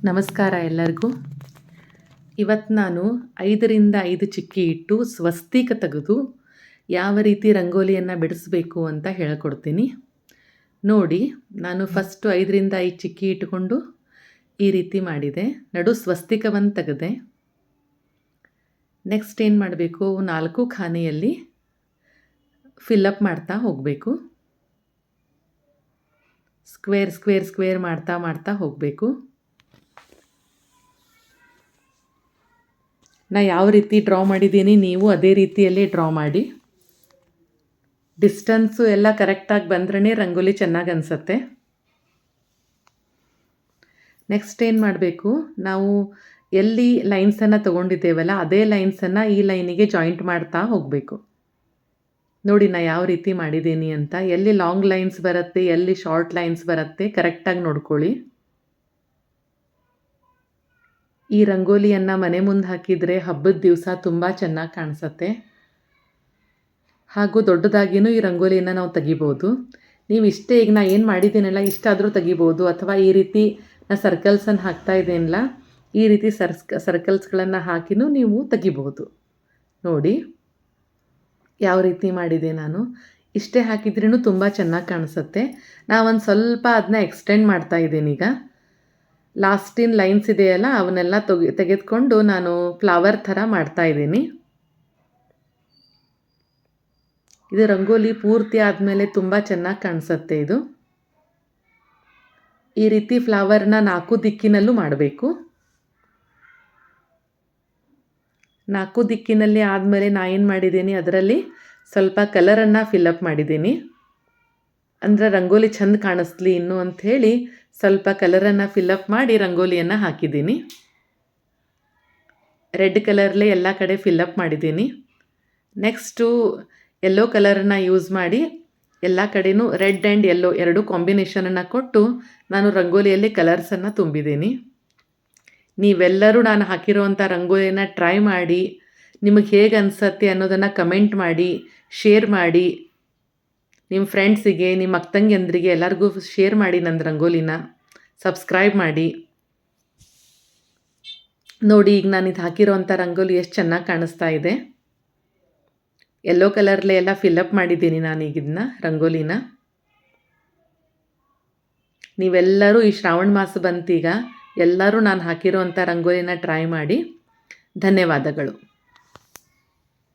ನಮಸ್ಕಾರ ಎಲ್ಲರಿಗೂ. ಇವತ್ತು ನಾನು 5ರಿಂದ 5 ಚಿಕ್ಕಿ ಇಟ್ಟು ಸ್ವಸ್ತಿಕ ತೆಗೆದು ಯಾವ ರೀತಿ ರಂಗೋಲಿಯನ್ನು ಬಿಡಿಸ್ಬೇಕು ಅಂತ ಹೇಳಿಕೊಡ್ತೀನಿ. ನೋಡಿ, ನಾನು ಫಸ್ಟು 5ರಿಂದ 5 ಚಿಕ್ಕಿ ಇಟ್ಕೊಂಡು ಈ ರೀತಿ ಮಾಡಿದೆ. ನಡು ಸ್ವಸ್ತಿಕವನ್ನು ತೆಗೆದೆ. ನೆಕ್ಸ್ಟ್ ಏನು ಮಾಡಬೇಕು, 4 ಖಾನೆಯಲ್ಲಿ ಫಿಲ್ಲಪ್ ಮಾಡ್ತಾ ಹೋಗಬೇಕು. ಸ್ಕ್ವೇರ್ ಮಾಡ್ತಾ ಹೋಗಬೇಕು. ನಾ ಯಾವ ರೀತಿ ಡ್ರಾ ಮಾಡಿದ್ದೀನಿ ನೀವು ಅದೇ ರೀತಿಯಲ್ಲೇ ಡ್ರಾ ಮಾಡಿ. ಡಿಸ್ಟೆನ್ಸು ಎಲ್ಲ ಕರೆಕ್ಟಾಗಿ ಬಂದ್ರೇ ರಂಗೋಲಿ ಚೆನ್ನಾಗಿ ಅನಿಸುತ್ತೆ. ನೆಕ್ಸ್ಟ್ ಏನು ಮಾಡಬೇಕು, ನಾವು ಎಲ್ಲಿ ಲೈನ್ಸನ್ನು ತೊಗೊಂಡಿದ್ದೇವಲ್ಲ ಅದೇ ಲೈನ್ಸನ್ನು ಈ ಲೈನಿಗೆ ಜಾಯಿಂಟ್ ಮಾಡ್ತಾ ಹೋಗಬೇಕು. ನೋಡಿ ನಾ ಯಾವ ರೀತಿ ಮಾಡಿದ್ದೀನಿ ಅಂತ. ಎಲ್ಲಿ ಲಾಂಗ್ ಲೈನ್ಸ್ ಬರುತ್ತೆ, ಎಲ್ಲಿ ಶಾರ್ಟ್ ಲೈನ್ಸ್ ಬರುತ್ತೆ ಕರೆಕ್ಟಾಗಿ ನೋಡ್ಕೊಳ್ಳಿ. ಈ ರಂಗೋಲಿಯನ್ನು ಮನೆ ಮುಂದೆ ಹಾಕಿದರೆ ಹಬ್ಬದ ದಿವಸ ತುಂಬ ಚೆನ್ನಾಗಿ ಕಾಣಿಸುತ್ತೆ. ಹಾಗೂ ದೊಡ್ಡದಾಗಿಯೂ ಈ ರಂಗೋಲಿಯನ್ನು ನಾವು ತೆಗಿಬೋದು. ನೀವು ಇಷ್ಟೇ, ಈಗ ನಾ ಏನು ಮಾಡಿದ್ದೀನಲ್ಲ ಇಷ್ಟಾದರೂ ತೆಗಿಬೋದು. ಅಥವಾ ಈ ರೀತಿ ನಾ ಸರ್ಕಲ್ಸನ್ನು ಹಾಕ್ತಾ ಇದ್ದೇನಲ್ಲ, ಈ ರೀತಿ ಸರ್ಕಲ್ಸ್ಗಳನ್ನು ಹಾಕಿನೂ ನೀವು ತೆಗಿಬೋದು. ನೋಡಿ ಯಾವ ರೀತಿ ಮಾಡಿದೆ ನಾನು. ಇಷ್ಟೇ ಹಾಕಿದ್ರೂ ತುಂಬ ಚೆನ್ನಾಗಿ ಕಾಣಿಸುತ್ತೆ. ನಾವೊಂದು ಸ್ವಲ್ಪ ಅದನ್ನ ಎಕ್ಸ್ಟೆಂಡ್ ಮಾಡ್ತಾ ಇದ್ದೀನಿ. ಈಗ ಲಾಸ್ಟಿನ ಲೈನ್ಸ್ ಇದೆಯಲ್ಲ ಅವನ್ನೆಲ್ಲ ತೆಗೆದುಕೊಂಡು ನಾನು ಫ್ಲವರ್ ಥರ ಮಾಡ್ತಾ ಇದ್ದೀನಿ. ಇದು ರಂಗೋಲಿ ಪೂರ್ತಿ ಆದಮೇಲೆ ತುಂಬ ಚೆನ್ನಾಗಿ ಕಾಣಿಸುತ್ತೆ. ಇದು ಈ ರೀತಿ ಫ್ಲವರ್ನ 4 ದಿಕ್ಕಿನಲ್ಲೂ ಮಾಡಬೇಕು. 4 ದಿಕ್ಕಿನಲ್ಲಿ ಆದಮೇಲೆ ನಾ ಏನು ಮಾಡಿದ್ದೀನಿ, ಅದರಲ್ಲಿ ಸ್ವಲ್ಪ ಕಲರನ್ನು ಫಿಲ್ಲಪ್ ಮಾಡಿದ್ದೀನಿ. ಅಂದರೆ ರಂಗೋಲಿ ಚೆಂದ ಕಾಣಿಸ್ಲಿ ಇನ್ನು ಅಂಥೇಳಿ ಸ್ವಲ್ಪ ಕಲರನ್ನು ಫಿಲ್ಲಪ್ ಮಾಡಿ ರಂಗೋಲಿಯನ್ನು ಹಾಕಿದ್ದೀನಿ. ರೆಡ್ ಕಲರ್ಲೇ ಎಲ್ಲ ಕಡೆ ಫಿಲ್ಲಪ್ ಮಾಡಿದ್ದೀನಿ. ನೆಕ್ಸ್ಟು ಯೆಲ್ಲೋ ಕಲರನ್ನು ಯೂಸ್ ಮಾಡಿ ಎಲ್ಲ ಕಡೆಯೂ ರೆಡ್ ಆ್ಯಂಡ್ ಯೆಲ್ಲೋ 2 ಕಾಂಬಿನೇಷನನ್ನು ಕೊಟ್ಟು ನಾನು ರಂಗೋಲಿಯಲ್ಲಿ ಕಲರ್ಸನ್ನು ತುಂಬಿದ್ದೀನಿ. ನೀವೆಲ್ಲರೂ ನಾನು ಹಾಕಿರೋವಂಥ ರಂಗೋಲಿಯನ್ನು ಟ್ರೈ ಮಾಡಿ ನಿಮಗೆ ಹೇಗೆ ಅನಿಸತ್ತೆ ಅನ್ನೋದನ್ನು ಕಮೆಂಟ್ ಮಾಡಿ, ಶೇರ್ ಮಾಡಿ. ನಿಮ್ಮ ಫ್ರೆಂಡ್ಸಿಗೆ, ನಿಮ್ಮ ಅಕ್ಕ ತಂಗಿಯಂದ್ರಿಗೆ ಎಲ್ಲರಿಗೂ ಶೇರ್ ಮಾಡಿ. ನನ್ನ ರಂಗೋಲಿನ ಸಬ್ಸ್ಕ್ರೈಬ್ ಮಾಡಿ. ನೋಡಿ ಈಗ ನಾನು ಇದು ಹಾಕಿರೋವಂಥ ರಂಗೋಲಿ ಎಷ್ಟು ಚೆನ್ನಾಗಿ ಕಾಣಿಸ್ತಾ ಇದೆ. ಯೆಲ್ಲೋ ಕಲರ್ಲೇ ಎಲ್ಲ ಫಿಲ್ಲಪ್ ಮಾಡಿದ್ದೀನಿ ನಾನೀಗ ಇದನ್ನ ರಂಗೋಲಿನ. ನೀವೆಲ್ಲರೂ ಈ ಶ್ರಾವಣ ಮಾಸ ಬಂತೀಗ ಎಲ್ಲರೂ ನಾನು ಹಾಕಿರೋವಂಥ ರಂಗೋಲಿನ ಟ್ರೈ ಮಾಡಿ. ಧನ್ಯವಾದಗಳು.